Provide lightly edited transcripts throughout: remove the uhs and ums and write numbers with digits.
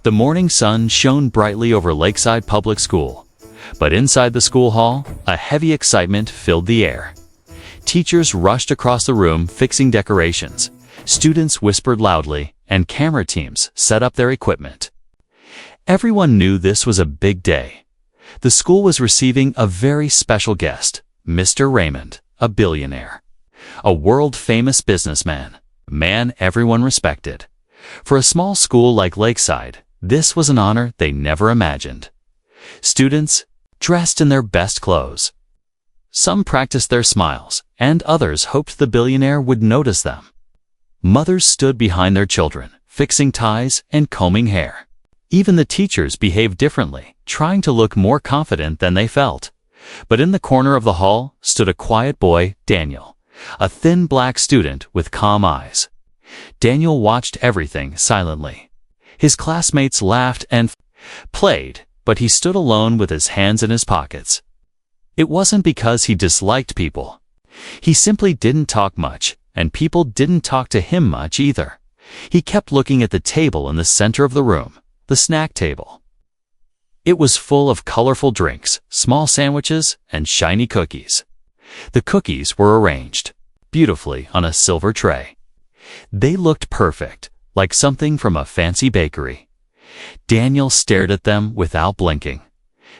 The morning sun shone brightly over Lakeside Public School, but inside the school hall, a heavy excitement filled the air. Teachers rushed across the room fixing decorations, students whispered loudly, and camera teams set up their equipment. Everyone knew this was a big day. The school was receiving a very special guest, Mr. Raymond, a billionaire. A world-famous businessman, a man everyone respected. For a small school like Lakeside, this was an honor they never imagined. Students, dressed in their best clothes. Some practiced their smiles, and others hoped the billionaire would notice them. Mothers stood behind their children, fixing ties and combing hair. Even the teachers behaved differently, trying to look more confident than they felt. But in the corner of the hall stood a quiet boy, Daniel, a thin black student with calm eyes. Daniel watched everything silently. His classmates laughed and played, but he stood alone with his hands in his pockets. It wasn't because he disliked people. He simply didn't talk much, and people didn't talk to him much either. He kept looking at the table in the center of the room, the snack table. It was full of colorful drinks, small sandwiches, and shiny cookies. The cookies were arranged beautifully on a silver tray. They looked perfect, like something from a fancy bakery. Daniel stared at them without blinking.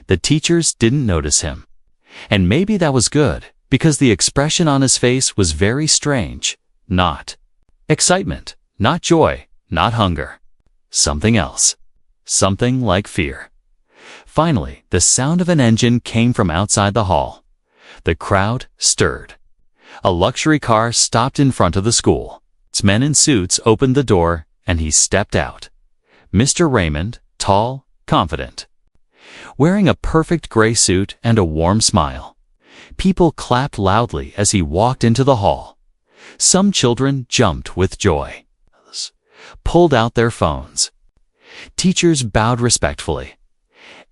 The teachers didn't notice him. And maybe that was good, because the expression on his face was very strange. Not excitement, not joy, not hunger. Something else. Something like fear. Finally, the sound of an engine came from outside the hall. The crowd stirred. A luxury car stopped in front of the school. Its men in suits opened the door, and he stepped out. Mr. Raymond, tall, confident. Wearing a perfect gray suit and a warm smile. People clapped loudly as he walked into the hall. Some children jumped with joy. Pulled out their phones. Teachers bowed respectfully.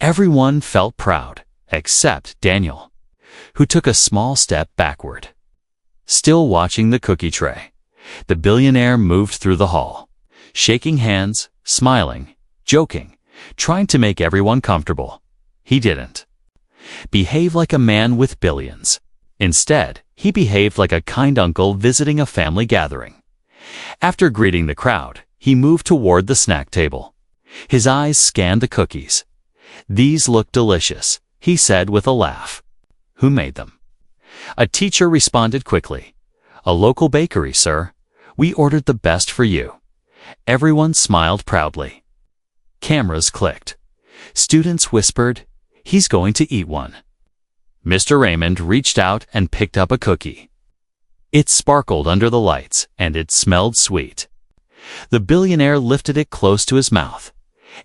Everyone felt proud, except Daniel, who took a small step backward. Still watching the cookie tray, the billionaire moved through the hall, shaking hands, smiling, joking, trying to make everyone comfortable. He didn't behave like a man with billions. Instead, he behaved like a kind uncle visiting a family gathering. After greeting the crowd, he moved toward the snack table. His eyes scanned the cookies. "These look delicious," he said with a laugh. "Who made them?" A teacher responded quickly. "A local bakery, sir. We ordered the best for you." Everyone smiled proudly. Cameras clicked. Students whispered, "He's going to eat one." Mr. Raymond reached out and picked up a cookie. It sparkled under the lights, and it smelled sweet. The billionaire lifted it close to his mouth.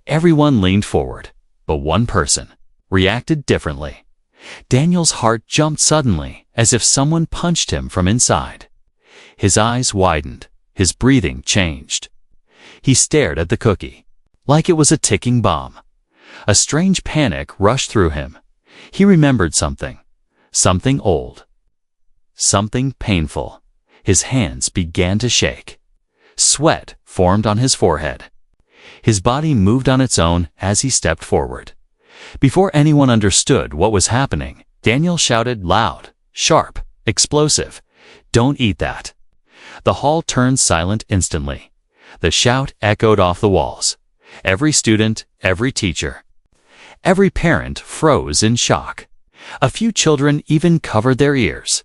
Everyone leaned forward, but one person reacted differently. Daniel's heart jumped suddenly, as if someone punched him from inside. His eyes widened, his breathing changed. He stared at the cookie, like it was a ticking bomb. A strange panic rushed through him. He remembered something old, something painful. His hands began to shake. Sweat formed on his forehead. His body moved on its own as he stepped forward. Before anyone understood what was happening, Daniel shouted loud, sharp, explosive, "Don't eat that." The hall turned silent instantly. The shout echoed off the walls. Every student, every teacher, every parent froze in shock. A few children even covered their ears.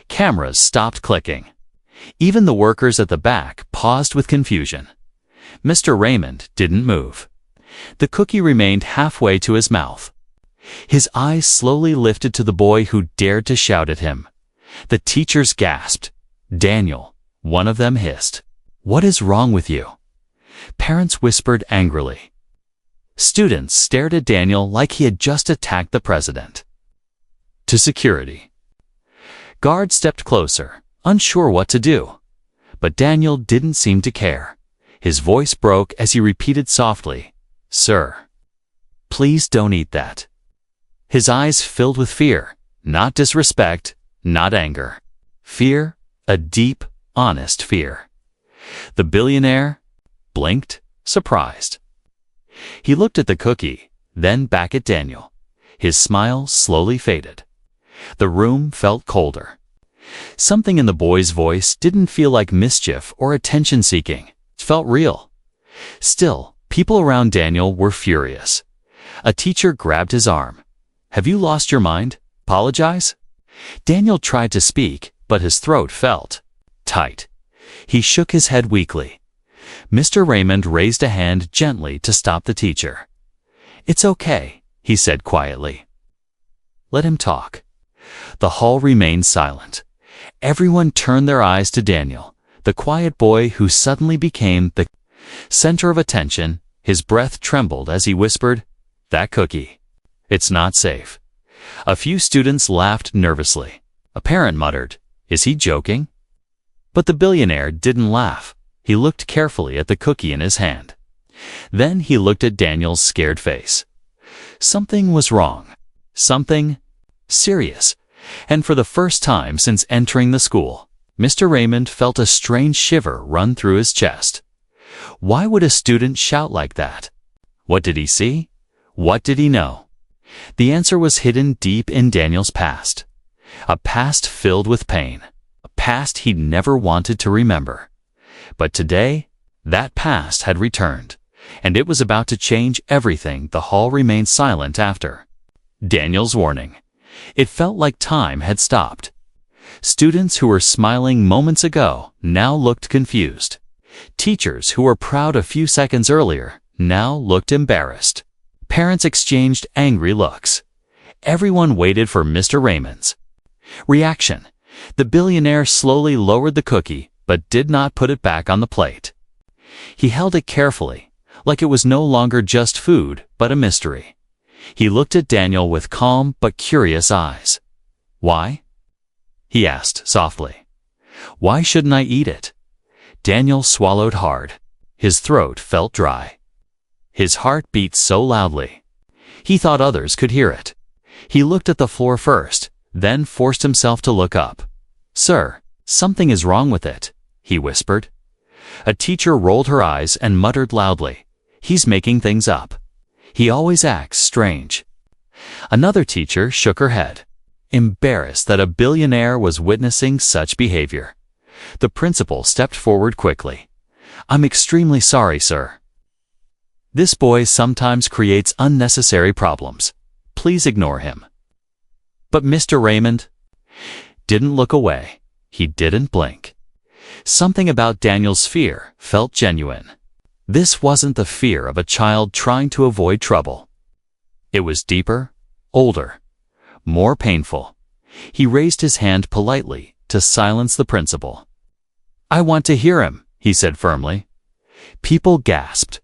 Cameras stopped clicking. Even the workers at the back paused with confusion. Mr. Raymond didn't move. The cookie remained halfway to his mouth. His eyes slowly lifted to the boy who dared to shout at him. The teachers gasped. "Daniel," one of them hissed. "What is wrong with you?" Parents whispered angrily. Students stared at Daniel like he had just attacked the president. To security. Guards stepped closer, unsure what to do. But Daniel didn't seem to care. His voice broke as he repeated softly, "Sir, please don't eat that." His eyes filled with fear, not disrespect, not anger. Fear, a deep, honest fear. The billionaire blinked, surprised. He looked at the cookie, then back at Daniel. His smile slowly faded. The room felt colder. Something in the boy's voice didn't feel like mischief or attention-seeking. It felt real. Still, people around Daniel were furious. A teacher grabbed his arm. "Have you lost your mind? Apologize?" Daniel tried to speak, but his throat felt tight. He shook his head weakly. Mr. Raymond raised a hand gently to stop the teacher. "It's okay," he said quietly. "Let him talk." The hall remained silent. Everyone turned their eyes to Daniel, the quiet boy who suddenly became the center of attention. His breath trembled as he whispered, "That cookie. It's not safe." A few students laughed nervously. A parent muttered, "Is he joking?" But the billionaire didn't laugh. He looked carefully at the cookie in his hand. Then he looked at Daniel's scared face. Something was wrong. Something serious. And for the first time since entering the school, Mr. Raymond felt a strange shiver run through his chest. Why would a student shout like that? What did he see? What did he know? The answer was hidden deep in Daniel's past. A past filled with pain. A past he'd never wanted to remember. But today, that past had returned, and it was about to change everything. The hall remained silent after Daniel's warning. It felt like time had stopped. Students who were smiling moments ago now looked confused. Teachers who were proud a few seconds earlier now looked embarrassed. Parents exchanged angry looks. Everyone waited for Mr. Raymond's reaction. The billionaire slowly lowered the cookie, but did not put it back on the plate. He held it carefully, like it was no longer just food, but a mystery. He looked at Daniel with calm but curious eyes. "Why?" he asked softly. "Why shouldn't I eat it?" Daniel swallowed hard. His throat felt dry. His heart beat so loudly. He thought others could hear it. He looked at the floor first, then forced himself to look up. "Sir, something is wrong with it," he whispered. A teacher rolled her eyes and muttered loudly, "He's making things up. He always acts strange." Another teacher shook her head, embarrassed that a billionaire was witnessing such behavior. The principal stepped forward quickly. "I'm extremely sorry, sir. This boy sometimes creates unnecessary problems. Please ignore him." But Mr. Raymond didn't look away. He didn't blink. Something about Daniel's fear felt genuine. This wasn't the fear of a child trying to avoid trouble. It was deeper, older, more painful. He raised his hand politely to silence the principal. "I want to hear him," he said firmly. People gasped.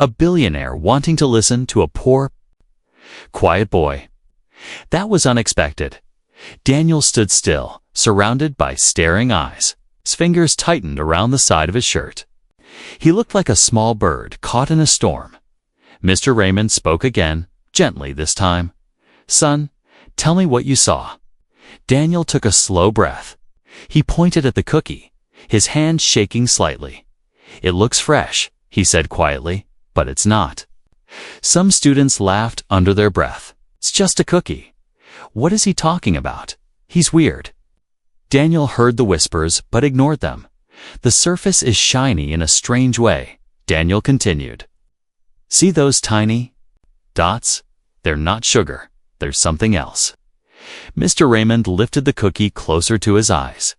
A billionaire wanting to listen to a poor, quiet boy. That was unexpected. Daniel stood still, surrounded by staring eyes. His fingers tightened around the side of his shirt. He looked like a small bird caught in a storm. Mr. Raymond spoke again, gently this time. "Son, tell me what you saw." Daniel took a slow breath. He pointed at the cookie, his hand shaking slightly. "It looks fresh," he said quietly, "but it's not." Some students laughed under their breath. "It's just a cookie. What is he talking about? He's weird." Daniel heard the whispers but ignored them. "The surface is shiny in a strange way," Daniel continued. "See those tiny dots? They're not sugar. There's something else." Mr. Raymond lifted the cookie closer to his eyes.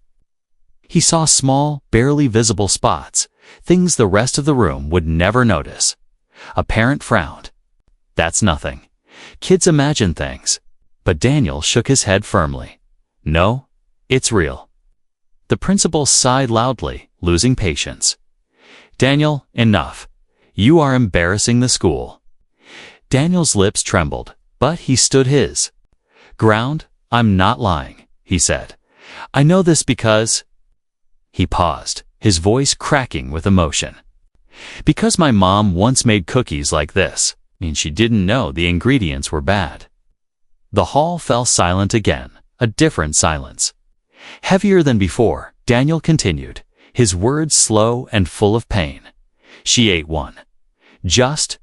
He saw small, barely visible spots, things the rest of the room would never notice. A parent frowned. "That's nothing. Kids imagine things." But Daniel shook his head firmly. "No, it's real." The principal sighed loudly, losing patience. "Daniel, enough. You are embarrassing the school." Daniel's lips trembled, but he stood his ground. "I'm not lying," he said. "I know this because—" He paused, his voice cracking with emotion. "Because my mom once made cookies like this, and she didn't know the ingredients were bad." The hall fell silent again, a different silence. Heavier than before, Daniel continued, his words slow and full of pain. "She ate one. Just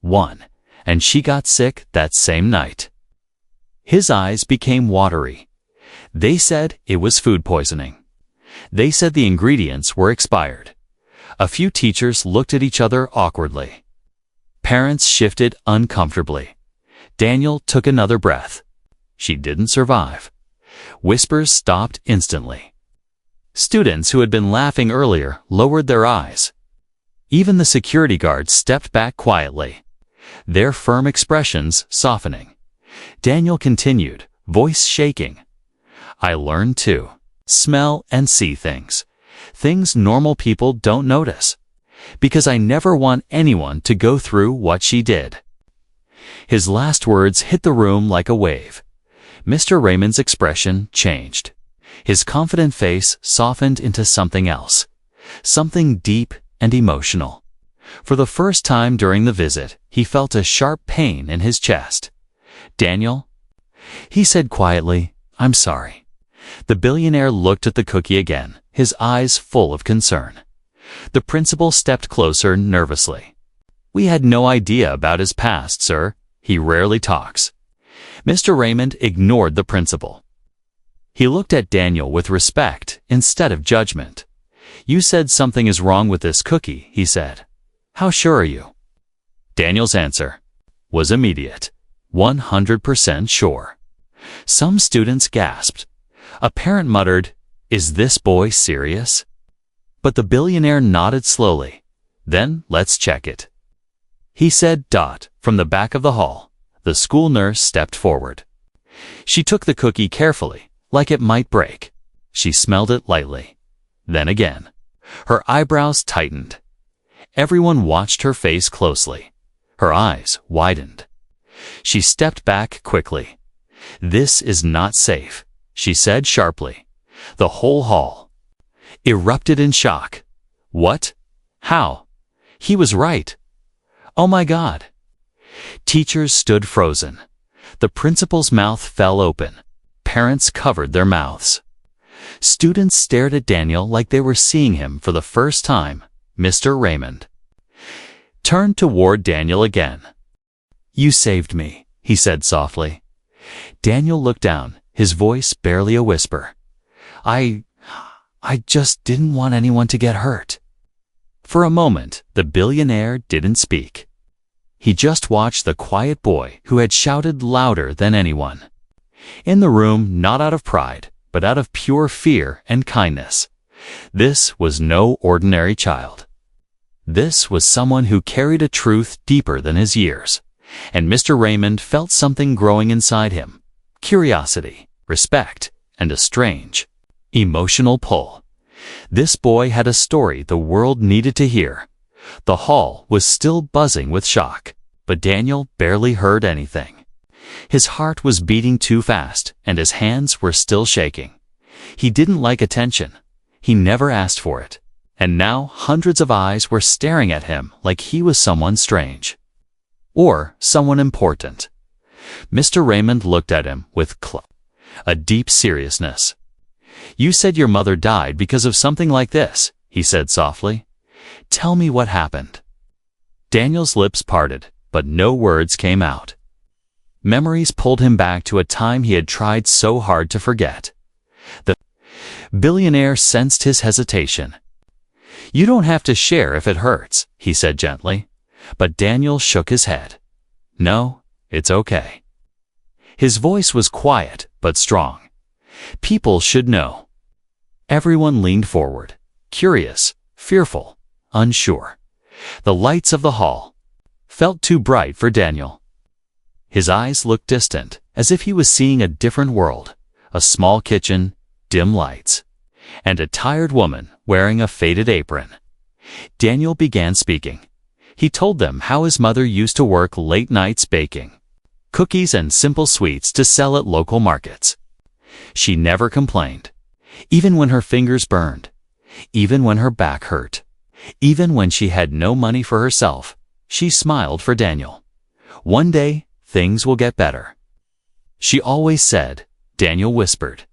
one, and she got sick that same night. His eyes became watery. They said it was food poisoning. They said the ingredients were expired. A few teachers looked at each other awkwardly. Parents shifted uncomfortably. Daniel took another breath. She didn't survive. Whispers stopped instantly. Students who had been laughing earlier lowered their eyes. Even the security guards stepped back quietly, their firm expressions softening. Daniel continued, voice shaking. I learned to smell and see things normal people don't notice, because I never want anyone to go through what she did. His last words hit the room like a wave. Mr. Raymond's expression changed. His confident face softened into something else, something deep and emotional. For the first time during the visit, he felt a sharp pain in his chest. Daniel? He said quietly, I'm sorry. The billionaire looked at the cookie again, his eyes full of concern. The principal stepped closer nervously. We had no idea about his past, sir. He rarely talks. Mr. Raymond ignored the principal. He looked at Daniel with respect instead of judgment. You said something is wrong with this cookie, he said. How sure are you? Daniel's answer was immediate. 100% sure. Some students gasped. A parent muttered, Is this boy serious? But the billionaire nodded slowly. Then let's check it. He said, From the back of the hall. The school nurse stepped forward. She took the cookie carefully, like it might break. She smelled it lightly. Then again. Her eyebrows tightened. Everyone watched her face closely. Her eyes widened. She stepped back quickly. This is not safe, she said sharply. The whole hall erupted in shock. What? How? He was right. Oh my God. Teachers stood frozen. The principal's mouth fell open. Parents covered their mouths. Students stared at Daniel like they were seeing him for the first time. Mr. Raymond turned toward Daniel again. You saved me, he said softly. Daniel looked down, his voice barely a whisper. I just didn't want anyone to get hurt. For a moment, the billionaire didn't speak. He just watched the quiet boy who had shouted louder than anyone. In the room, not out of pride, but out of pure fear and kindness. This was no ordinary child. This was someone who carried a truth deeper than his years. And Mr. Raymond felt something growing inside him. Curiosity, respect, and a strange, emotional pull. This boy had a story the world needed to hear. The hall was still buzzing with shock, but Daniel barely heard anything. His heart was beating too fast, and his hands were still shaking. He didn't like attention. He never asked for it. And now hundreds of eyes were staring at him like he was someone strange. Or someone important. Mr. Raymond looked at him with a deep seriousness. You said your mother died because of something like this, he said softly. Tell me what happened. Daniel's lips parted, but no words came out. Memories pulled him back to a time he had tried so hard to forget. The billionaire sensed his hesitation. You don't have to share if it hurts, he said gently. But Daniel shook his head. No, it's okay. His voice was quiet but strong. People should know. Everyone leaned forward, curious, fearful, unsure. The lights of the hall felt too bright for Daniel. His eyes looked distant, as if he was seeing a different world. A small kitchen, dim lights, and a tired woman wearing a faded apron. Daniel began speaking. He told them how his mother used to work late nights baking cookies and simple sweets to sell at local markets. She never complained, even when her fingers burned, even when her back hurt, even when she had no money for herself. She smiled for Daniel. One day, things will get better. She always said, Daniel whispered.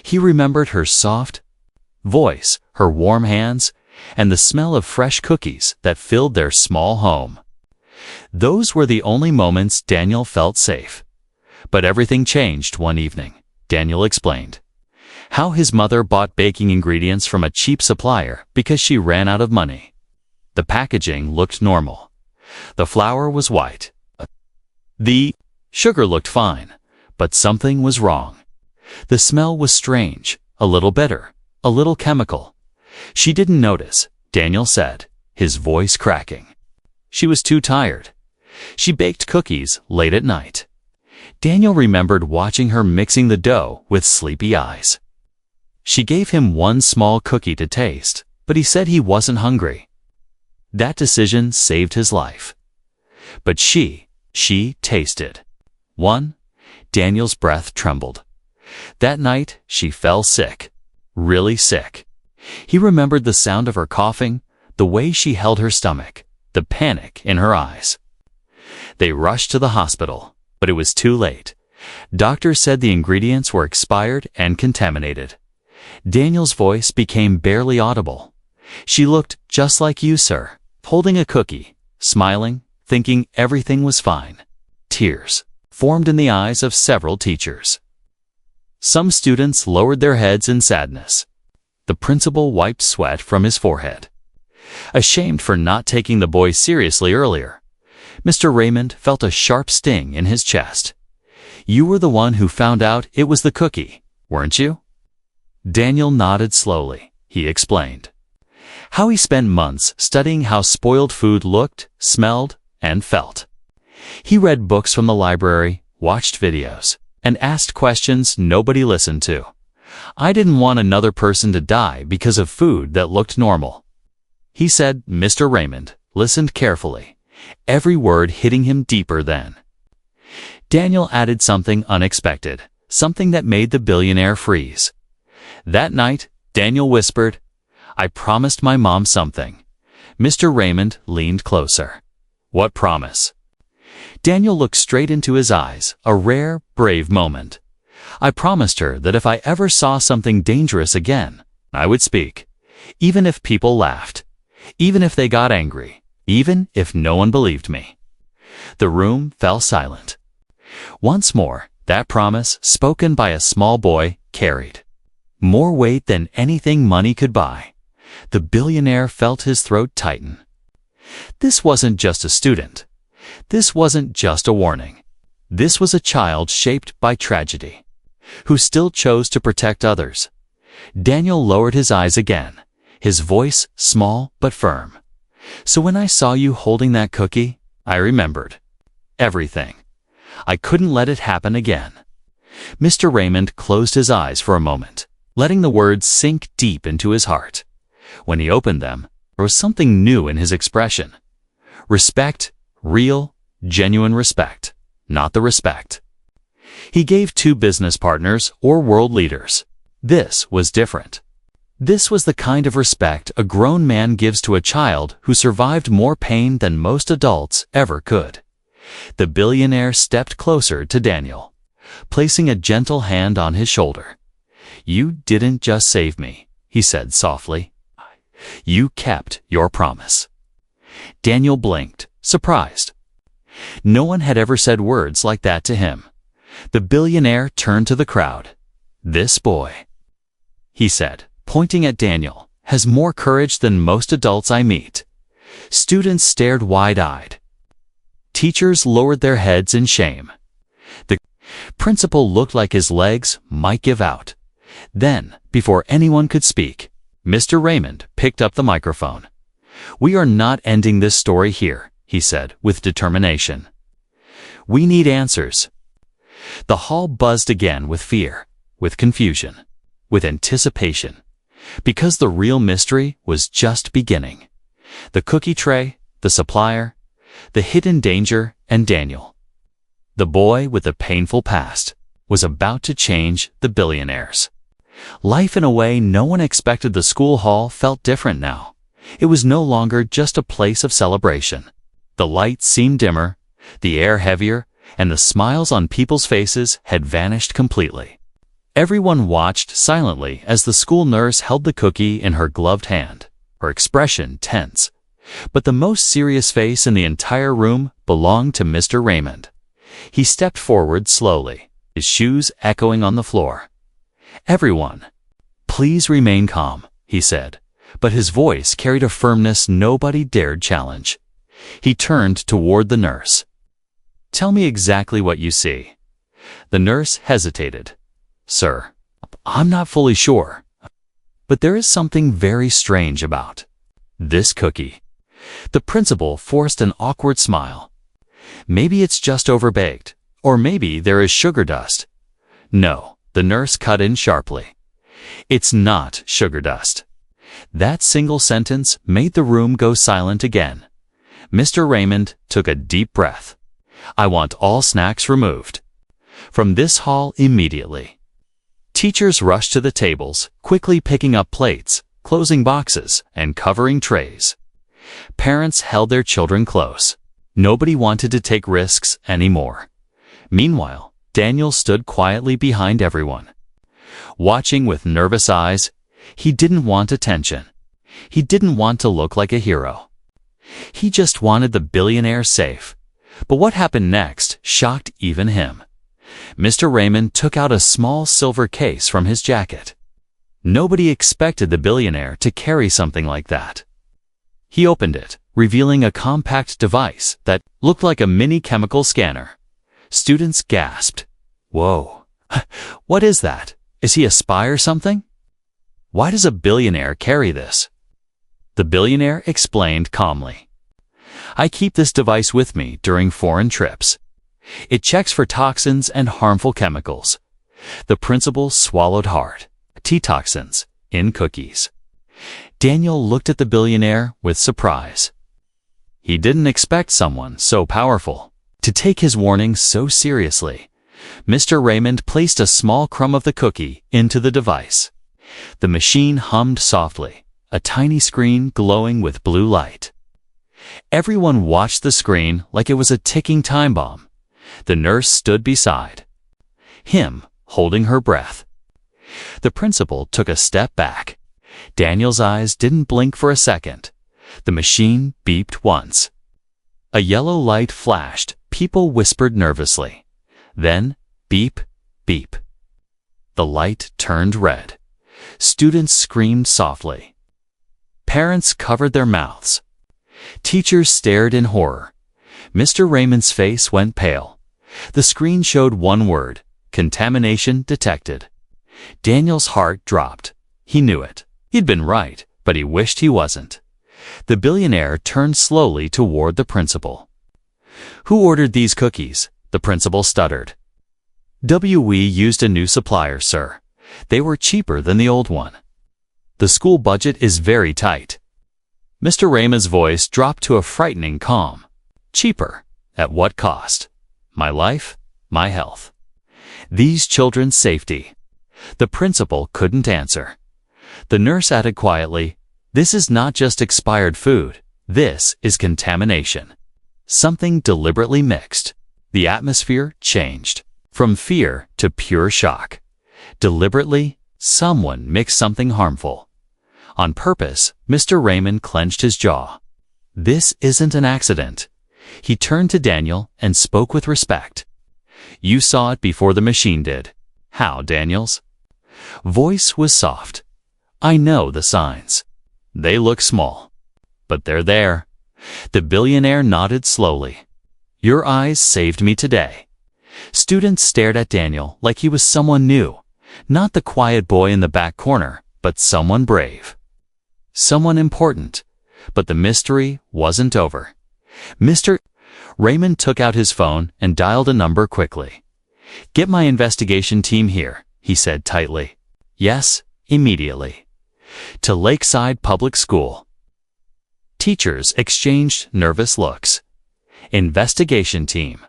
He remembered her soft voice, her warm hands, and the smell of fresh cookies that filled their small home. Those were the only moments Daniel felt safe. But everything changed one evening. Daniel explained how his mother bought baking ingredients from a cheap supplier because she ran out of money. The packaging looked normal. The flour was white. The sugar looked fine, but something was wrong. The smell was strange, a little bitter, a little chemical. She didn't notice, Daniel said, his voice cracking. She was too tired. She baked cookies late at night. Daniel remembered watching her mixing the dough with sleepy eyes. She gave him one small cookie to taste, but he said he wasn't hungry. That decision saved his life. But she tasted. One, Daniel's breath trembled. That night, she fell sick. Really sick. He remembered the sound of her coughing, the way she held her stomach, the panic in her eyes. They rushed to the hospital, but it was too late. Doctors said the ingredients were expired and contaminated. Daniel's voice became barely audible. She looked just like you, sir, holding a cookie, smiling, thinking everything was fine. Tears formed in the eyes of several teachers. Some students lowered their heads in sadness. The principal wiped sweat from his forehead. Ashamed for not taking the boy seriously earlier, Mr. Raymond felt a sharp sting in his chest. You were the one who found out it was the cookie, weren't you? Daniel nodded slowly. He explained how he spent months studying how spoiled food looked, smelled, and felt. He read books from the library, watched videos, and asked questions nobody listened to. I didn't want another person to die because of food that looked normal. He said. Mr. Raymond listened carefully, every word hitting him deeper then. Daniel added something unexpected, something that made the billionaire freeze. That night, Daniel whispered, I promised my mom something. Mr. Raymond leaned closer. What promise? Daniel looked straight into his eyes, a rare, brave moment. I promised her that if I ever saw something dangerous again, I would speak, even if people laughed, even if they got angry, even if no one believed me. The room fell silent. Once more, that promise, spoken by a small boy, carried more weight than anything money could buy. The billionaire felt his throat tighten. This wasn't just a student. This wasn't just a warning. This was a child shaped by tragedy, who still chose to protect others. Daniel lowered his eyes again, his voice small but firm. So when I saw you holding that cookie, I remembered everything. I couldn't let it happen again. Mr. Raymond closed his eyes for a moment, letting the words sink deep into his heart. When he opened them, there was something new in his expression. Respect, real, genuine respect, not the respect he gave to business partners or world leaders. This was different. This was the kind of respect a grown man gives to a child who survived more pain than most adults ever could. The billionaire stepped closer to Daniel, placing a gentle hand on his shoulder. You didn't just save me, he said softly. You kept your promise. Daniel blinked, surprised. No one had ever said words like that to him. The billionaire turned to the crowd. This boy, he said, pointing at Daniel, has more courage than most adults I meet. Students stared wide-eyed. Teachers lowered their heads in shame. The principal looked like his legs might give out. Then, before anyone could speak, Mr. Raymond picked up the microphone. We are not ending this story here, he said with determination. We need answers. The hall buzzed again with fear, with confusion, with anticipation, because the real mystery was just beginning. The cookie tray, the supplier, the hidden danger, and Daniel, the boy with the painful past, was about to change the billionaires. Life in a way no one expected. The school hall felt different now. It was no longer just a place of celebration. The lights seemed dimmer, the air heavier, and the smiles on people's faces had vanished completely. Everyone watched silently as the school nurse held the cookie in her gloved hand, her expression tense. But the most serious face in the entire room belonged to Mr. Raymond. He stepped forward slowly, his shoes echoing on the floor. "Everyone, please remain calm," he said, but his voice carried a firmness nobody dared challenge. He turned toward the nurse. "Tell me exactly what you see." The nurse hesitated. "Sir, I'm not fully sure, but there is something very strange about this cookie." The principal forced an awkward smile. "Maybe it's just overbaked, or maybe there is sugar dust." "No," the nurse cut in sharply. "It's not sugar dust." That single sentence made the room go silent again. Mr. Raymond took a deep breath. "I want all snacks removed from this hall immediately." Teachers rushed to the tables, quickly picking up plates, closing boxes, and covering trays. Parents held their children close. Nobody wanted to take risks anymore. Meanwhile, Daniel stood quietly behind everyone. Watching with nervous eyes, he didn't want attention. He didn't want to look like a hero. He just wanted the billionaire safe. But what happened next shocked even him. Mr. Raymond took out a small silver case from his jacket. Nobody expected the billionaire to carry something like that. He opened it, revealing a compact device that looked like a mini chemical scanner. Students gasped. "Whoa, what is that? Is he a spy or something? Why does a billionaire carry this?" The billionaire explained calmly. "I keep this device with me during foreign trips. It checks for toxins and harmful chemicals." The principal swallowed hard. Toxins in cookies. Daniel looked at the billionaire with surprise. He didn't expect someone so powerful to take his warning so seriously. Mr. Raymond placed a small crumb of the cookie into the device. The machine hummed softly, a tiny screen glowing with blue light. Everyone watched the screen like it was a ticking time bomb. The nurse stood beside him, holding her breath. The principal took a step back. Daniel's eyes didn't blink for a second. The machine beeped once. A yellow light flashed. People whispered nervously. Then, beep, beep. The light turned red. Students screamed softly. Parents covered their mouths. Teachers stared in horror. Mr. Raymond's face went pale. The screen showed one word: contamination detected. Daniel's heart dropped. He knew it. He'd been right, but he wished he wasn't. The billionaire turned slowly toward the principal. "Who ordered these cookies?" the principal stuttered. "We used a new supplier, sir. They were cheaper than the old one. The school budget is very tight." Mr. Raymond's voice dropped to a frightening calm. "Cheaper? At what cost? My life? My health? These children's safety?" The principal couldn't answer. The nurse added quietly, "This is not just expired food. This is contamination. Something deliberately mixed." The atmosphere changed from fear to pure shock. Deliberately, someone mixed something harmful. On purpose, Mr. Raymond clenched his jaw. "This isn't an accident." He turned to Daniel and spoke with respect. "You saw it before the machine did." "How, Daniels?" Voice was soft. "I know the signs. They look small, but they're there." The billionaire nodded slowly. "Your eyes saved me today." Students stared at Daniel like he was someone new, not the quiet boy in the back corner, but someone brave. Someone important. But the mystery wasn't over. Mr. Raymond took out his phone and dialed a number quickly. "Get my investigation team here," he said tightly. "Yes, immediately." To Lakeside Public School. Teachers exchanged nervous looks. Investigation team.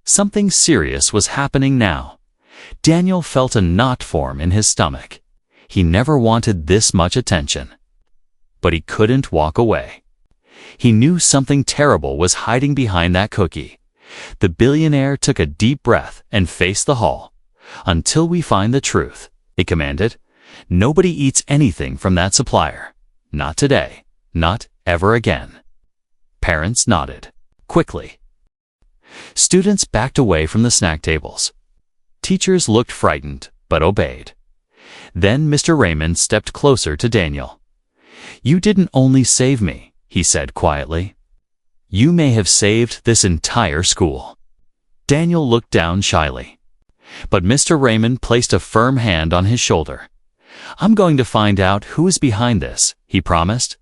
Something serious was happening now. Daniel felt a knot form in his stomach. He never wanted this much attention. But he couldn't walk away. He knew something terrible was hiding behind that cookie. The billionaire took a deep breath and faced the hall. "Until we find the truth," he commanded. "Nobody eats anything from that supplier. Not today. Not ever again. Parents nodded. Quickly. Students backed away from the snack tables. Teachers looked frightened, but obeyed. Then Mr. Raymond stepped closer to Daniel. "You didn't only save me," he said quietly. "You may have saved this entire school." Daniel looked down shyly. But Mr. Raymond placed a firm hand on his shoulder. "I'm going to find out who is behind this," he promised.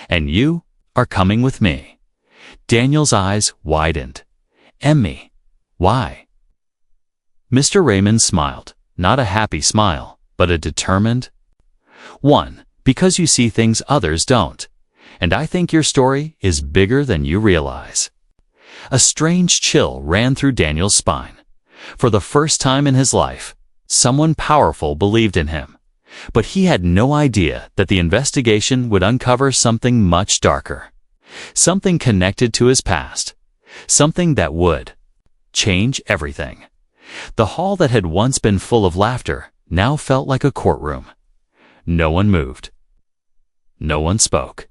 "And you are coming with me." Daniel's eyes widened. "Emmy, why?" Mr. Raymond smiled, not a happy smile, but a determined. "One, because you see things others don't. And I think your story is bigger than you realize." A strange chill ran through Daniel's spine. For the first time in his life, someone powerful believed in him. But he had no idea that the investigation would uncover something much darker. Something connected to his past. Something that would change everything. The hall that had once been full of laughter now felt like a courtroom. No one moved. No one spoke.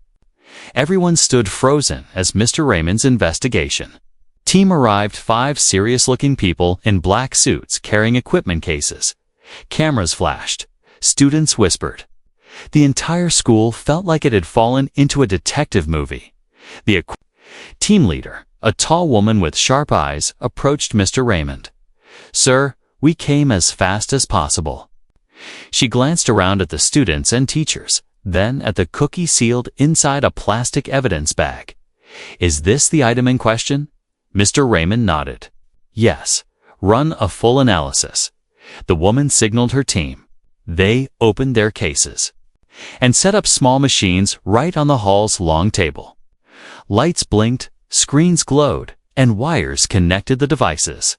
Everyone stood frozen as Mr. Raymond's investigation. Team arrived 5 serious-looking people in black suits carrying equipment cases. Cameras flashed. Students whispered. The entire school felt like it had fallen into a detective movie. The team leader, a tall woman with sharp eyes, approached Mr. Raymond. "Sir, we came as fast as possible." She glanced around at the students and teachers, then at the cookie sealed inside a plastic evidence bag. "Is this the item in question?" Mr. Raymond nodded. "Yes. Run a full analysis." The woman signaled her team. They opened their cases and set up small machines right on the hall's long table. Lights blinked, screens glowed, and wires connected the devices.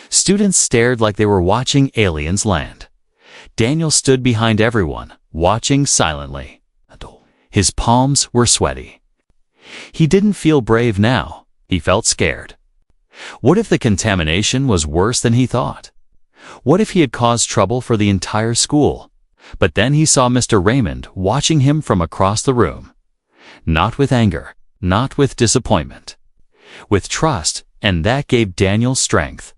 Students stared like they were watching aliens land. Daniel stood behind everyone, watching silently. His palms were sweaty. He didn't feel brave now. He felt scared. What if the contamination was worse than he thought? What if he had caused trouble for the entire school? But then he saw Mr. Raymond watching him from across the room. Not with anger, not with disappointment. With trust, and that gave Daniel strength.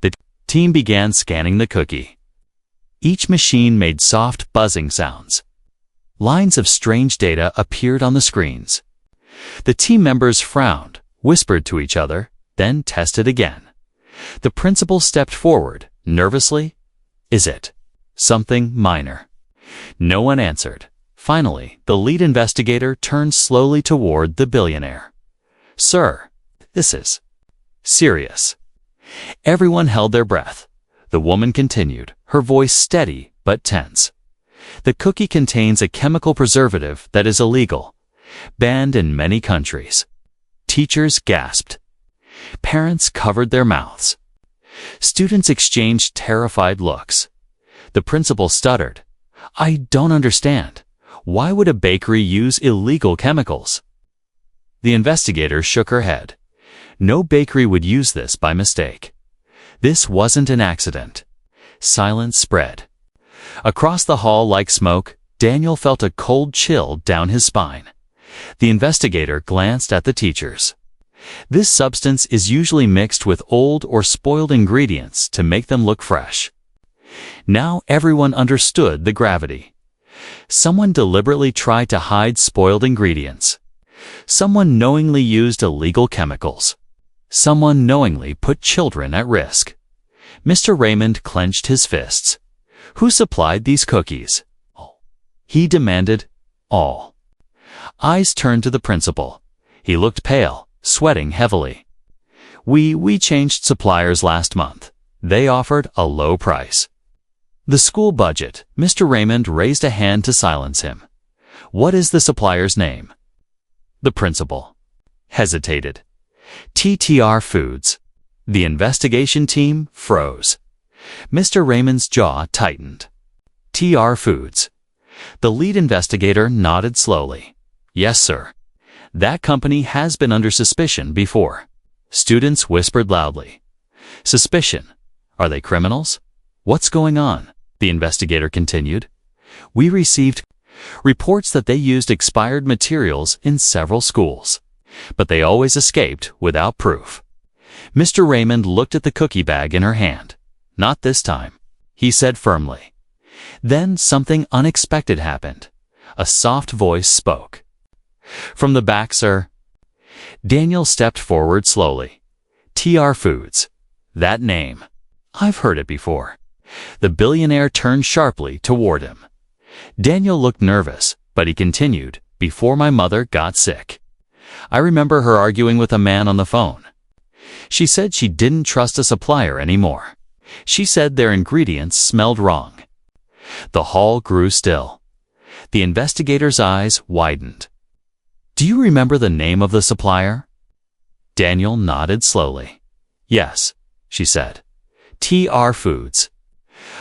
The team began scanning the cookie. Each machine made soft buzzing sounds. Lines of strange data appeared on the screens. The team members frowned, whispered to each other, then tested again. The principal stepped forward, nervously. "Is it something minor?" No one answered. Finally, the lead investigator turned slowly toward the billionaire. "Sir, this is serious." Everyone held their breath. The woman continued, her voice steady but tense. "The cookie contains a chemical preservative that is illegal, banned in many countries." Teachers gasped. Parents covered their mouths. Students exchanged terrified looks. The principal stuttered. "I don't understand. Why would a bakery use illegal chemicals?" The investigator shook her head. No bakery would use this by mistake. This wasn't an accident. Silence spread. Across the hall like smoke, Daniel felt a cold chill down his spine. The investigator glanced at the teachers. This substance is usually mixed with old or spoiled ingredients to make them look fresh. Now everyone understood the gravity. Someone deliberately tried to hide spoiled ingredients. Someone knowingly used illegal chemicals. Someone knowingly put children at risk. Mr. Raymond clenched his fists. Who supplied these cookies? He demanded. All. Eyes turned to the principal. He looked pale, sweating heavily. We changed suppliers last month. They offered a low price. The school budget. Mr. Raymond raised a hand to silence him. What is the supplier's name? The principal hesitated. TTR Foods. The investigation team froze. Mr. Raymond's jaw tightened. TR Foods. The lead investigator nodded slowly. Yes, sir. That company has been under suspicion before. Students whispered loudly. Suspicion? Are they criminals? What's going on? The investigator continued. We received Reports that they used expired materials in several schools, but they always escaped without proof. Mr. Raymond looked at the cookie bag in her hand. "Not this time," he said firmly. Then something unexpected happened. A soft voice spoke. "From the back, sir." Daniel stepped forward slowly. "TR Foods. That name. I've heard it before." The billionaire turned sharply toward him. Daniel looked nervous, but he continued, "Before my mother got sick. I remember her arguing with a man on the phone. She said she didn't trust a supplier anymore. She said their ingredients smelled wrong." The hall grew still. The investigator's eyes widened. "Do you remember the name of the supplier?" Daniel nodded slowly. "Yes," she said. "TR Foods."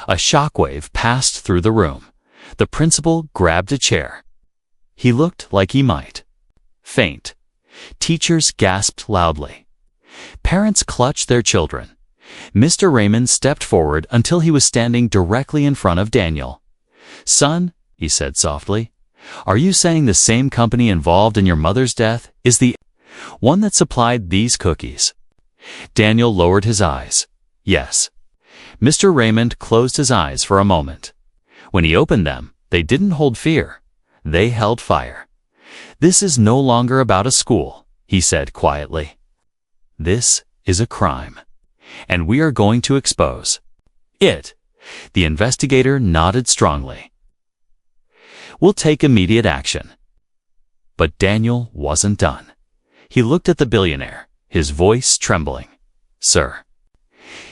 A shockwave passed through the room. The principal grabbed a chair. He looked like he might faint. Teachers gasped loudly. Parents clutched their children. Mr. Raymond stepped forward until he was standing directly in front of Daniel. "Son," he said softly, "are you saying the same company involved in your mother's death is the one that supplied these cookies?" Daniel lowered his eyes. "Yes." Mr. Raymond closed his eyes for a moment. When he opened them, they didn't hold fear. They held fire. "This is no longer about a school," he said quietly. "This is a crime, and we are going to expose it." The investigator nodded strongly. "We'll take immediate action." But Daniel wasn't done. He looked at the billionaire, his voice trembling. "Sir,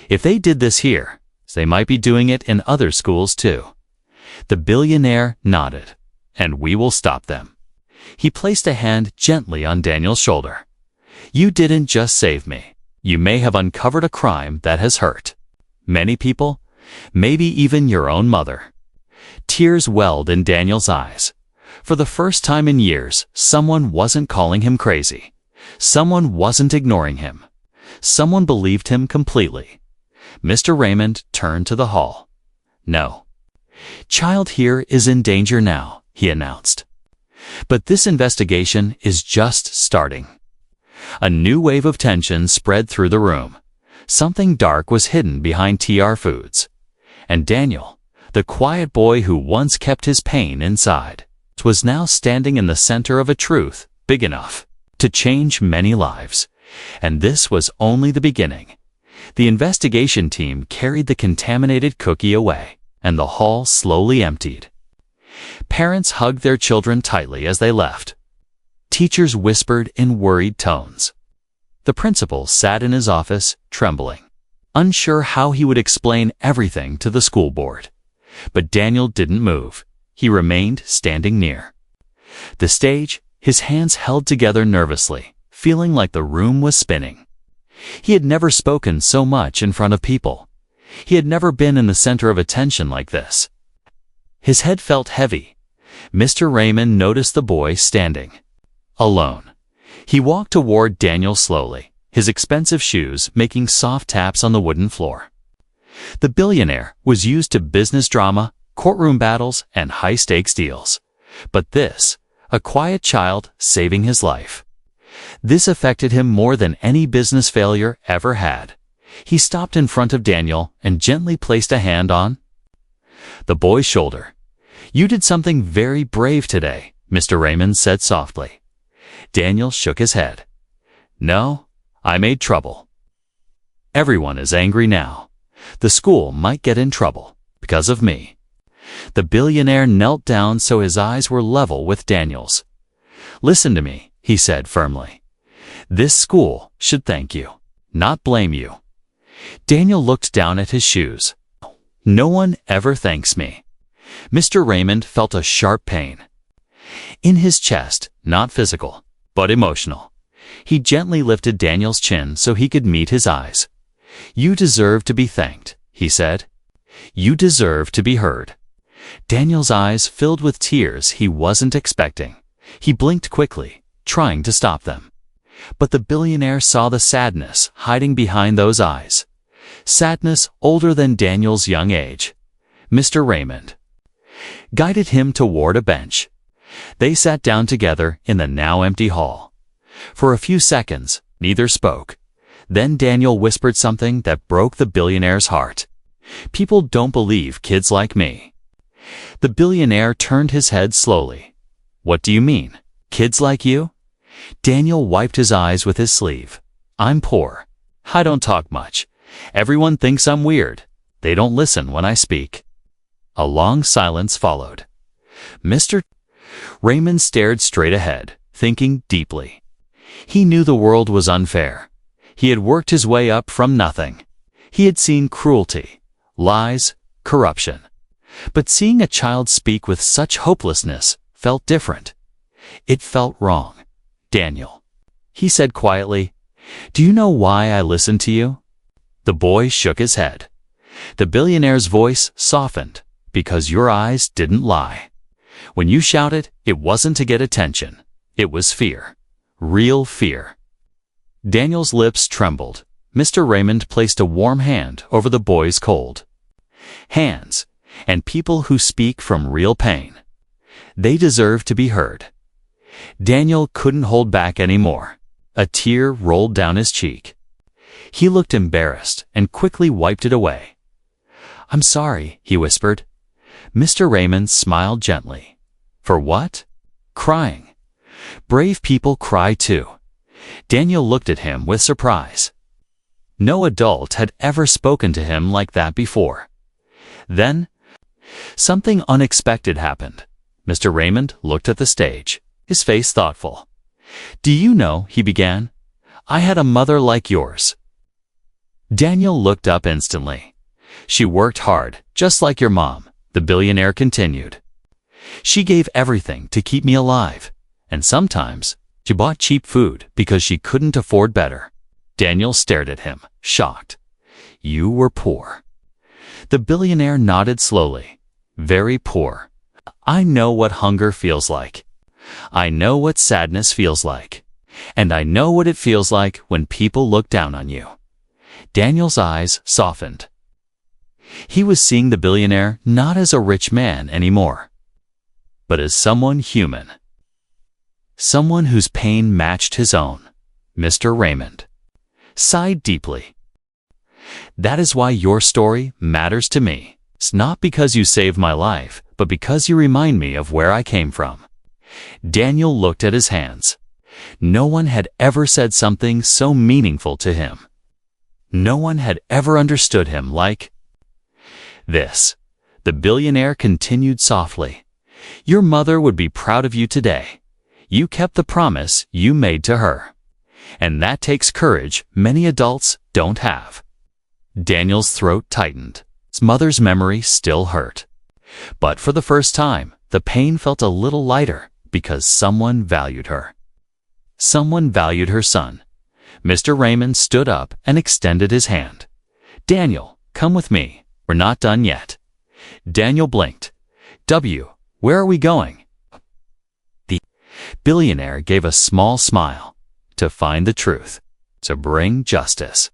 if they did this here, they might be doing it in other schools too." The billionaire nodded. "And we will stop them." He placed a hand gently on Daniel's shoulder. "You didn't just save me. You may have uncovered a crime that has hurt many people, maybe even your own mother." Tears welled in Daniel's eyes. For the first time in years, someone wasn't calling him crazy. Someone wasn't ignoring him. Someone believed him completely. Mr. Raymond turned to the hall. "No. Child here is in danger now," he announced. But this investigation is just starting. A new wave of tension spread through the room. Something dark was hidden behind TR Foods. And Daniel, the quiet boy who once kept his pain inside, was now standing in the center of a truth big enough to change many lives. And this was only the beginning. The investigation team carried the contaminated cookie away, and the hall slowly emptied. Parents hugged their children tightly as they left. Teachers whispered in worried tones. The principal sat in his office, trembling, unsure how he would explain everything to the school board. But Daniel didn't move. He remained standing near the stage, his hands held together nervously, feeling like the room was spinning. He had never spoken so much in front of people. He had never been in the center of attention like this. His head felt heavy. Mr. Raymond noticed the boy standing alone. He walked toward Daniel slowly, his expensive shoes making soft taps on the wooden floor. The billionaire was used to business drama, courtroom battles, and high-stakes deals. But this, a quiet child saving his life. This affected him more than any business failure ever had. He stopped in front of Daniel and gently placed a hand on the boy's shoulder. "You did something very brave today," Mr. Raymond said softly. Daniel shook his head. "No, I made trouble. Everyone is angry now. The school might get in trouble because of me." The billionaire knelt down so his eyes were level with Daniel's. "Listen to me," he said firmly. "This school should thank you, not blame you." Daniel looked down at his shoes. "No one ever thanks me." Mr. Raymond felt a sharp pain in his chest, not physical, but emotional. He gently lifted Daniel's chin so he could meet his eyes. "You deserve to be thanked," he said. "You deserve to be heard." Daniel's eyes filled with tears he wasn't expecting. He blinked quickly, trying to stop them. But the billionaire saw the sadness hiding behind those eyes. Sadness older than Daniel's young age. "Mr. Raymond, guided him toward a bench. They sat down together in the now empty hall. For a few seconds, neither spoke. Then Daniel whispered something that broke the billionaire's heart. "People don't believe kids like me." The billionaire turned his head slowly. "What do you mean? Kids like you?" Daniel wiped his eyes with his sleeve. "I'm poor. I don't talk much. Everyone thinks I'm weird. They don't listen when I speak." A long silence followed. Mr. Raymond stared straight ahead, thinking deeply. He knew the world was unfair. He had worked his way up from nothing. He had seen cruelty, lies, corruption. But seeing a child speak with such hopelessness felt different. It felt wrong. "Daniel," he said quietly, "do you know why I listened to you?" The boy shook his head. The billionaire's voice softened. "Because your eyes didn't lie. When you shouted, it wasn't to get attention. It was fear. Real fear." Daniel's lips trembled. Mr. Raymond placed a warm hand over the boy's cold hands. "And people who speak from real pain, they deserve to be heard." Daniel couldn't hold back anymore. A tear rolled down his cheek. He looked embarrassed and quickly wiped it away. "I'm sorry," he whispered. Mr. Raymond smiled gently. "For what?" "Crying. Brave people cry too." Daniel looked at him with surprise. No adult had ever spoken to him like that before. Then, something unexpected happened. Mr. Raymond looked at the stage, his face thoughtful. "Do you know," he began, "I had a mother like yours." Daniel looked up instantly. "She worked hard, just like your mom," the billionaire continued. "She gave everything to keep me alive, and sometimes she bought cheap food because she couldn't afford better." Daniel stared at him, shocked. "You were poor." The billionaire nodded slowly. "Very poor. I know what hunger feels like. I know what sadness feels like. And I know what it feels like when people look down on you." Daniel's eyes softened. He was seeing the billionaire not as a rich man anymore, but as someone human. Someone whose pain matched his own. Mr. Raymond sighed deeply. "That is why your story matters to me. It's not because you saved my life, but because you remind me of where I came from." Daniel looked at his hands. No one had ever said something so meaningful to him. No one had ever understood him like this. The billionaire continued softly. "Your mother would be proud of you today. You kept the promise you made to her. And that takes courage many adults don't have." Daniel's throat tightened. His mother's memory still hurt. But for the first time, the pain felt a little lighter because someone valued her. Someone valued her son. Mr. Raymond stood up and extended his hand. "Daniel, come with me. We're not done yet." Daniel blinked. Where are we going?" The billionaire gave a small smile. "To find the truth. To bring justice.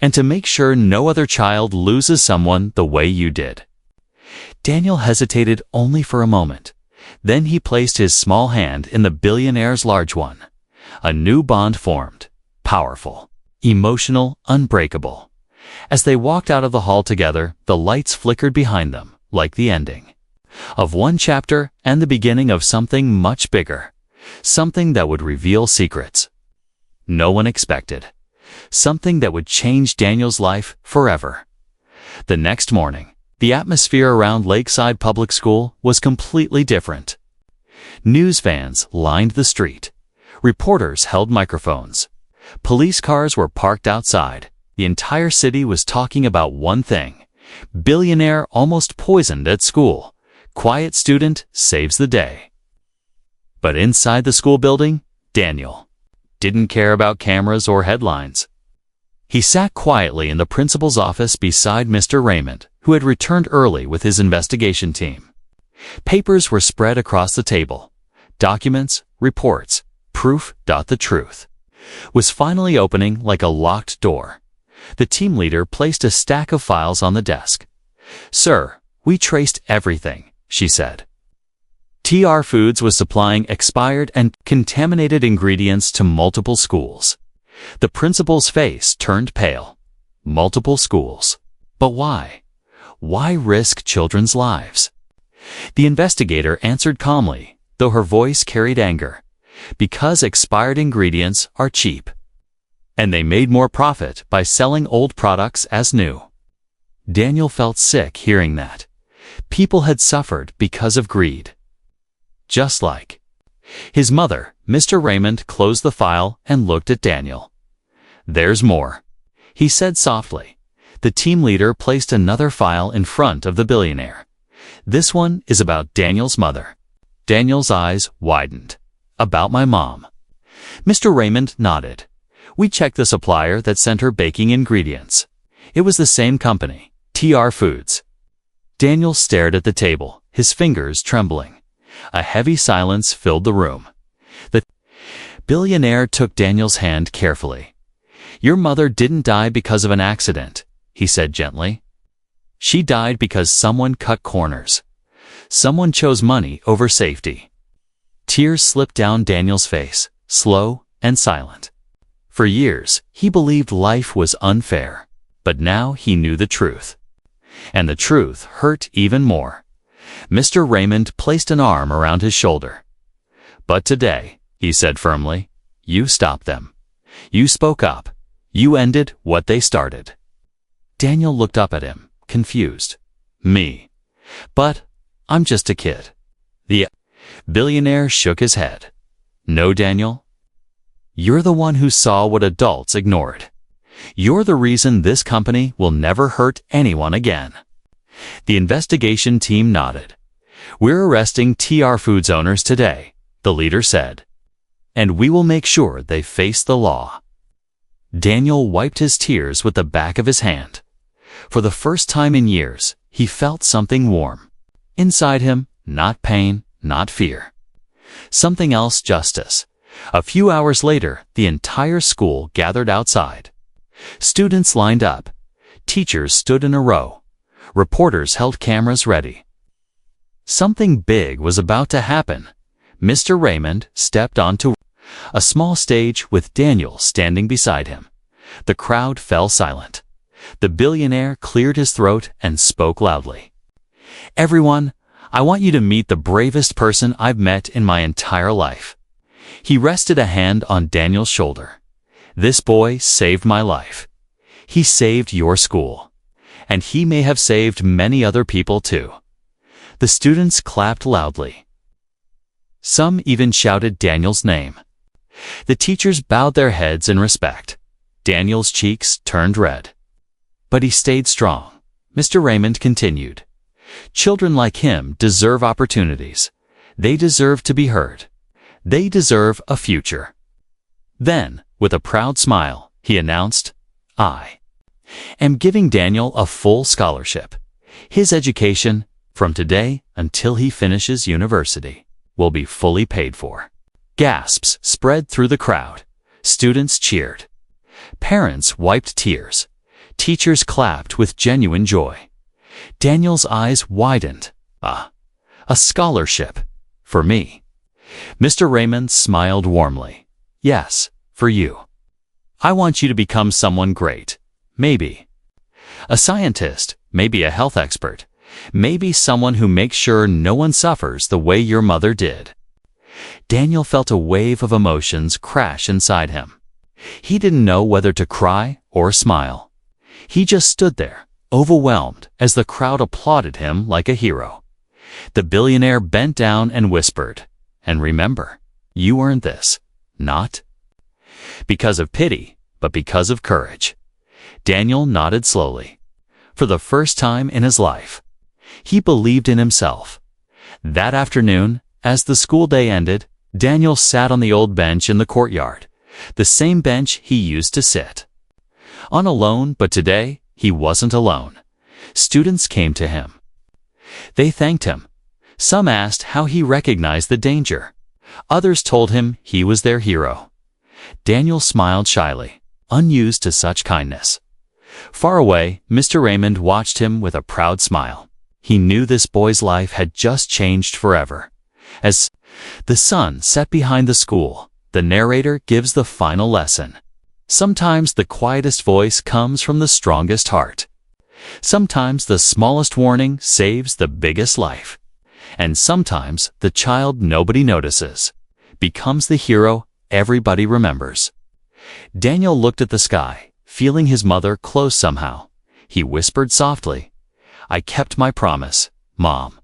And to make sure no other child loses someone the way you did." Daniel hesitated only for a moment. Then he placed his small hand in the billionaire's large one. A new bond formed. Powerful, emotional, unbreakable. As they walked out of the hall together, the lights flickered behind them, like the ending of one chapter and the beginning of something much bigger. Something that would reveal secrets no one expected. Something that would change Daniel's life forever. The next morning, the atmosphere around Lakeside Public School was completely different. News vans lined the street. Reporters held microphones. Police cars were parked outside. The entire city was talking about one thing. Billionaire almost poisoned at school. Quiet student saves the day. But inside the school building, Daniel didn't care about cameras or headlines. He sat quietly in the principal's office beside Mr. Raymond, who had returned early with his investigation team. Papers were spread across the table. Documents, reports, proof. The truth was finally opening like a locked door. The team leader placed a stack of files on the desk. "Sir, we traced everything," she said. TR Foods was supplying expired and contaminated ingredients to multiple schools. The principal's face turned pale. Multiple schools. But why? Why risk children's lives? The investigator answered calmly, though her voice carried anger. Because expired ingredients are cheap. And they made more profit by selling old products as new. Daniel felt sick hearing that. People had suffered because of greed. Just like his mother, Mr. Raymond closed the file and looked at Daniel. "There's more," he said softly. The team leader placed another file in front of the billionaire. This one is about Daniel's mother. Daniel's eyes widened. "About my mom." Mr. Raymond nodded. "We checked the supplier that sent her baking ingredients. It was the same company, TR Foods." Daniel stared at the table, his fingers trembling. A heavy silence filled the room. The billionaire took Daniel's hand carefully. "Your mother didn't die because of an accident," he said gently. "She died because someone cut corners. Someone chose money over safety." Tears slipped down Daniel's face, slow and silent. For years, he believed life was unfair, but now he knew the truth. And the truth hurt even more. Mr. Raymond placed an arm around his shoulder. "But today," he said firmly, "you stopped them. You spoke up. You ended what they started." Daniel looked up at him, confused. "Me? But I'm just a kid." The billionaire shook his head. "No, Daniel. You're the one who saw what adults ignored. You're the reason this company will never hurt anyone again." The investigation team nodded. "We're arresting TR Foods owners today," the leader said. "And we will make sure they face the law." Daniel wiped his tears with the back of his hand. For the first time in years, he felt something warm. Inside him, not pain, not fear. Something else, justice. A few hours later, the entire school gathered outside. Students lined up. Teachers stood in a row. Reporters held cameras ready. Something big was about to happen. Mr. Raymond stepped onto a small stage with Daniel standing beside him. The crowd fell silent. The billionaire cleared his throat and spoke loudly. "Everyone, I want you to meet the bravest person I've met in my entire life." He rested a hand on Daniel's shoulder. "This boy saved my life. He saved your school. And he may have saved many other people too." The students clapped loudly. Some even shouted Daniel's name. The teachers bowed their heads in respect. Daniel's cheeks turned red. But he stayed strong. Mr. Raymond continued. "Children like him deserve opportunities. They deserve to be heard. They deserve a future." Then, with a proud smile, he announced, "I am giving Daniel a full scholarship. His education, from today until he finishes university, will be fully paid for." Gasps spread through the crowd. Students cheered. Parents wiped tears. Teachers clapped with genuine joy. Daniel's eyes widened. A scholarship. For me." Mr. Raymond smiled warmly. "Yes, for you. I want you to become someone great. Maybe a scientist, maybe a health expert, maybe someone who makes sure no one suffers the way your mother did." Daniel felt a wave of emotions crash inside him. He didn't know whether to cry or smile. He just stood there, overwhelmed, as the crowd applauded him like a hero. The billionaire bent down and whispered, "And remember, you earned this, not because of pity, but because of courage." Daniel nodded slowly. For the first time in his life, he believed in himself. That afternoon, as the school day ended, Daniel sat on the old bench in the courtyard, the same bench he used to sit on alone, but today he wasn't alone. Students came to him. They thanked him. Some asked how he recognized the danger. Others told him he was their hero. Daniel smiled shyly, unused to such kindness. Far away, Mr. Raymond watched him with a proud smile. He knew this boy's life had just changed forever. As the sun set behind the school, the narrator gives the final lesson. Sometimes the quietest voice comes from the strongest heart. Sometimes the smallest warning saves the biggest life. And sometimes the child nobody notices becomes the hero everybody remembers. Daniel looked at the sky, feeling his mother close somehow. He whispered softly, "I kept my promise, Mom."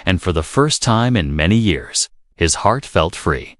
And for the first time in many years, his heart felt free.